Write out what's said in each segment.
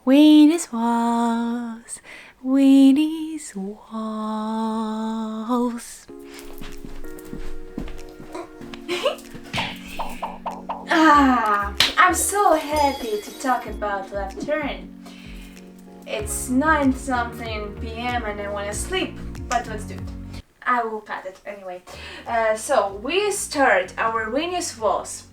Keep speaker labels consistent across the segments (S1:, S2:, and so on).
S1: Viennes Waltz, Viennes Waltz. I'm so happy to talk about left turn. It's 9-something p.m. and I want to sleep, but let's do it. I will cut it anyway. So we start our Viennes Waltz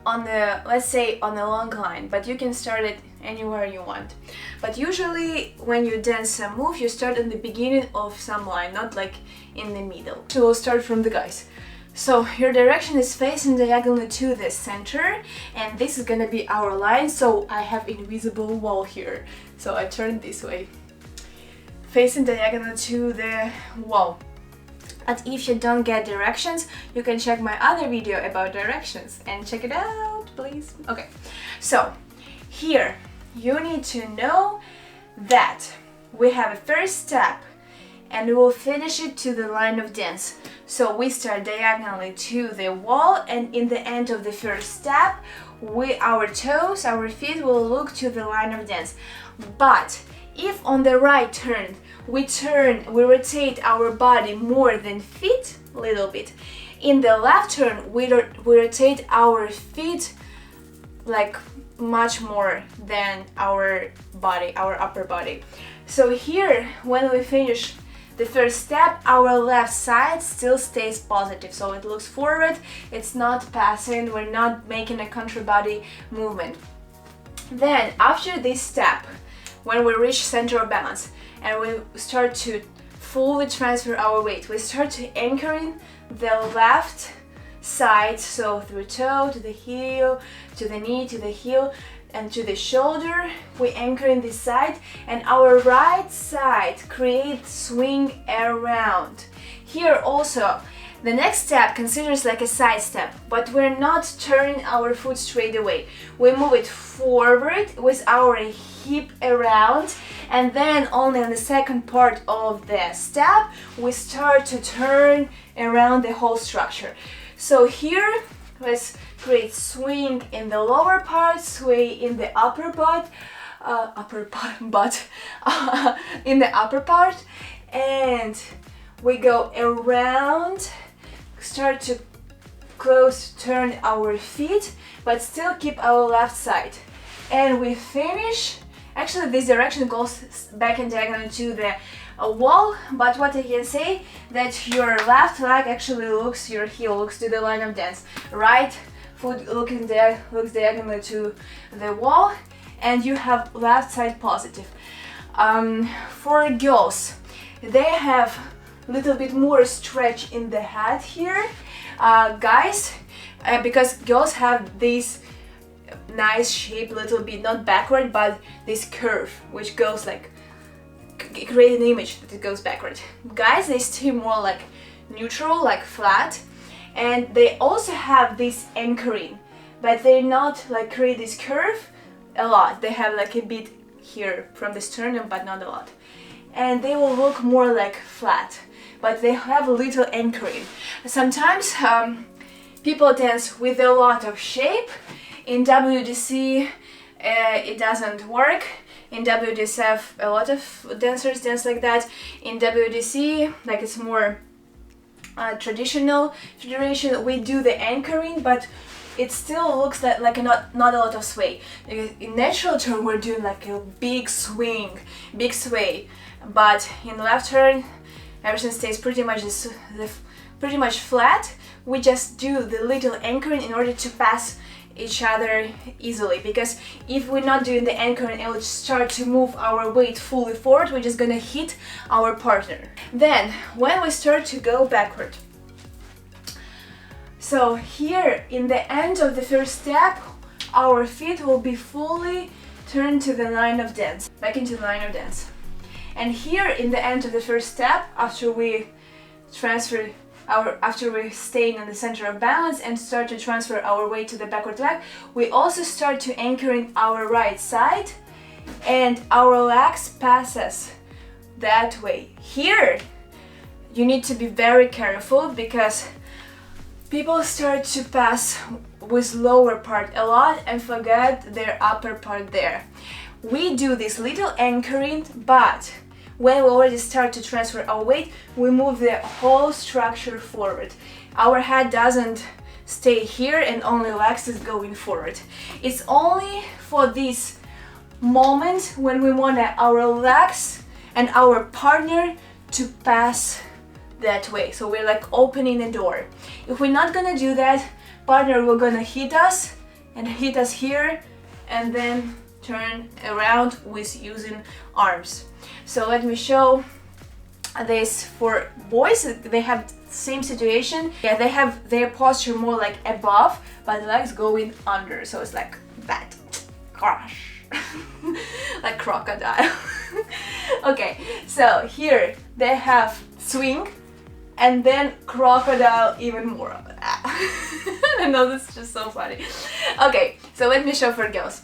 S1: on the, let's say, on a long line, but you can start it anywhere you want. But usually when you dance a move, you start in the beginning of some line, not like in the middle. So we'll start from the guys. So your direction is facing diagonally to the center, and this is gonna be our line. So I have invisible wall here, so I turn this way, facing diagonally to the wall. But if you don't get directions, you can check my other video about directions and check it out, please. Okay, so here you need to know that we have a first step and we will finish it to the line of dance. So we start diagonally to the wall, and in the end of the first step, our toes, our feet will look to the line of dance. But if on the right turn, we rotate our body more than feet, a little bit. In the left turn, we rotate our feet like much more than our body, our upper body. So here, when we finish the first step, our left side still stays positive, so it looks forward, it's not passing, we're not making a contra body movement. Then, after this step, when we reach center of balance and we start to fully transfer our weight, we start to anchoring the left side, so through toe to the heel, to the knee, to the heel, and to the shoulder, we anchor in this side, and our right side creates swing around. Here also, the next step considers like a side step, but we're not turning our foot straight away. We move it forward with our hip around, and then only on the second part of the step, we start to turn around the whole structure. So here, let's create swing in the lower part, sway in the upper part, in the upper part, and we go around, start to close, turn our feet, but still keep our left side. And we finish, actually this direction goes back and diagonal to the wall, but what I can say that your left leg actually looks, your heel looks to the line of dance. Right foot looks diagonally to the wall, and you have left side positive. For girls, they have a little bit more stretch in the head here. Guys, because girls have this nice shape, a little bit, not backward, but this curve, which goes like, create an image that it goes backward. Guys, they stay more like neutral, like flat, and they also have this anchoring, but they're not like create this curve a lot. They have like a bit here from the sternum, but not a lot. And they will look more like flat, but they have a little anchoring. Sometimes people dance with a lot of shape. In WDC, it doesn't work. In WDSF, a lot of dancers dance like that. In WDC, like it's more traditional federation, we do the anchoring, but it still looks like not a lot of sway. In natural turn, we're doing like a big swing, big sway, but in left turn, everything stays pretty much flat. We just do the little anchoring in order to pass each other easily, because if we're not doing the anchoring and we start to move our weight fully forward, we're just gonna hit our partner. Then when we start to go backward, so here in the end of the first step, our feet will be fully turned to the line of dance, back into the line of dance. And here in the end of the first step, after we stay in the center of balance and start to transfer our weight to the backward leg, we also start to anchoring our right side, and our legs passes that way. Here you need to be very careful, because people start to pass with lower part a lot and forget their upper part there. we do this little anchoring, but when we already start to transfer our weight, we move the whole structure forward. Our head doesn't stay here and only legs is going forward. It's only for this moment when we want our legs and our partner to pass that way. So we're like opening the door. If we're not gonna do that, partner will gonna hit us and hit us here and then turn around with using arms. So let me show this for boys. They have same situation. Yeah, they have their posture more like above, but the legs going under. So it's like that. Gosh. Like crocodile. Okay, so here they have swing and then crocodile even more of that. I know this is just so funny. Okay, so let me show for girls.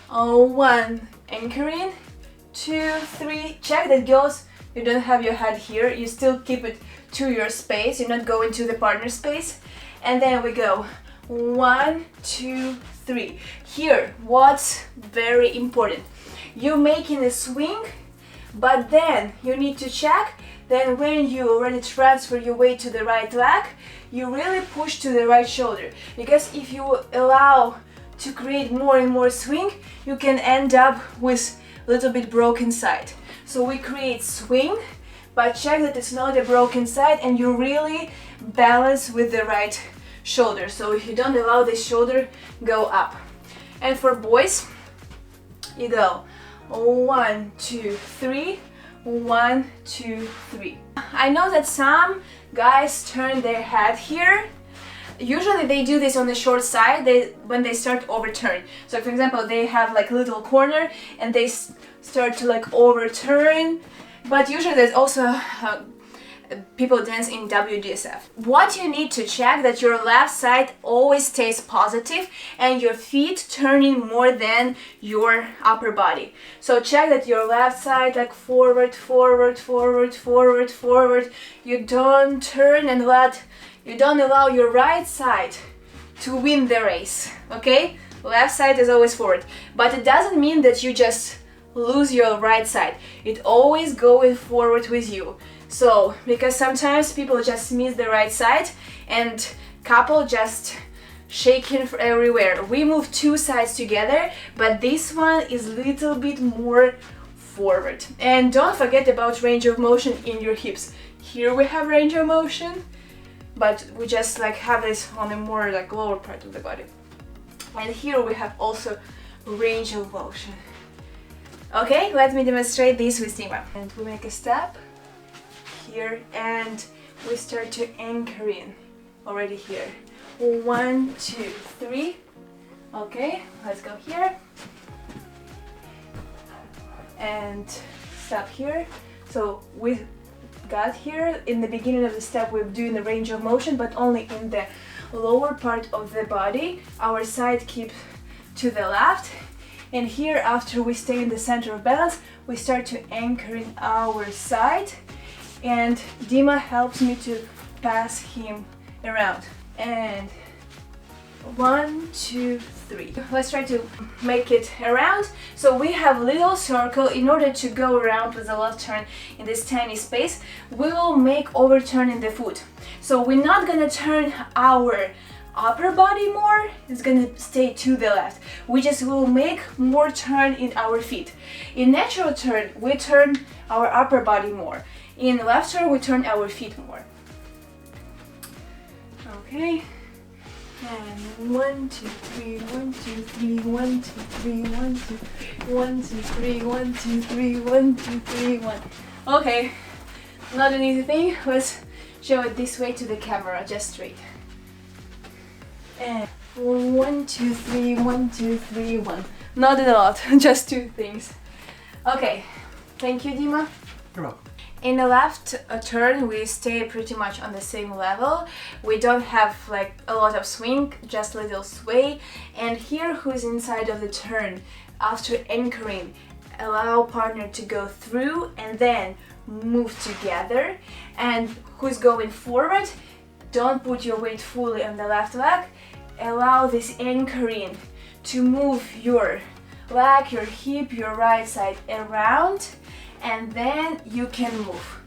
S1: 1, anchoring, 2, 3, check that girls, you don't have your head here, you still keep it to your space, you're not going to the partner space. And then we go 1, 2, 3. Here, what's very important, you're making a swing, but then you need to check that when you already transfer your weight to the right leg, you really push to the right shoulder, because if you allow to create more and more swing, you can end up with a little bit broken side. So we create swing, but check that it's not a broken side and you really balance with the right shoulder. So if you don't allow the shoulder go up. And for boys, you go 1, 2, 3, 1, 2, 3. I know that some guys turn their head here. Usually they do this on the short side when they start overturn. So for example, they have like little corner and they start to like overturn. But usually there's also people dance in WDSF. What you need to check that your left side always stays positive and your feet turning more than your upper body. So check that your left side like forward, forward, forward, forward, forward. You don't turn and you don't allow your right side to win the race, okay? Left side is always forward, but it doesn't mean that you just lose your right side. It always going forward with you. So, because sometimes people just miss the right side and couple just shaking everywhere. We move two sides together, but this one is a little bit more forward. And don't forget about range of motion in your hips. Here we have range of motion, but we just like have this on the more like lower part of the body. And here we have also range of motion. Okay, let me demonstrate this with Dima. And we make a step here and we start to anchor in already here. 1, 2, 3. Okay, let's go here. And stop here. So we got here in the beginning of the step, we're doing the range of motion, but only in the lower part of the body. Our side keeps to the left, and here after we stay in the center of balance, we start to anchor in our side, and Dima helps me to pass him around. And 1, 2, 3. Let's try to make it around. So we have little circle. In order to go around with the left turn in this tiny space, we will make overturn in the foot. So we're not gonna turn our upper body more, it's gonna stay to the left. We just will make more turn in our feet. In natural turn, we turn our upper body more. In left turn, we turn our feet more. Okay. And 1, 2, 3, 1, 2, 3, 1, 2, 3, 1, 2, 1, 2, 3, 1, 2, 3, 1, 2, 3, 1. Okay, not an easy thing. Let's show it this way to the camera, just straight. And 1, 2, 3, 1, 2, 3, 1. Not a lot, just 2 things. Okay, thank you, Dima.
S2: You're welcome.
S1: In the left turn, we stay pretty much on the same level. We don't have like a lot of swing, just a little sway. And here, who's inside of the turn, after anchoring, allow partner to go through and then move together. And who's going forward, don't put your weight fully on the left leg. Allow this anchoring to move your like your hip, your right side around, and then you can move.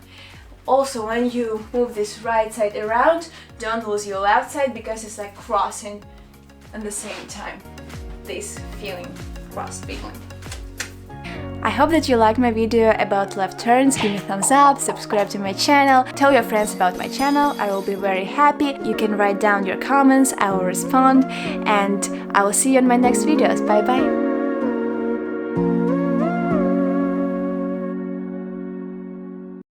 S1: Also, when you move this right side around, don't lose your left side because it's like crossing at the same time. This feeling, cross feeling. I hope that you liked my video about left turns. Give me a thumbs up, subscribe to my channel, tell your friends about my channel. I will be very happy. You can write down your comments, I will respond, and I will see you in my next videos. Bye bye!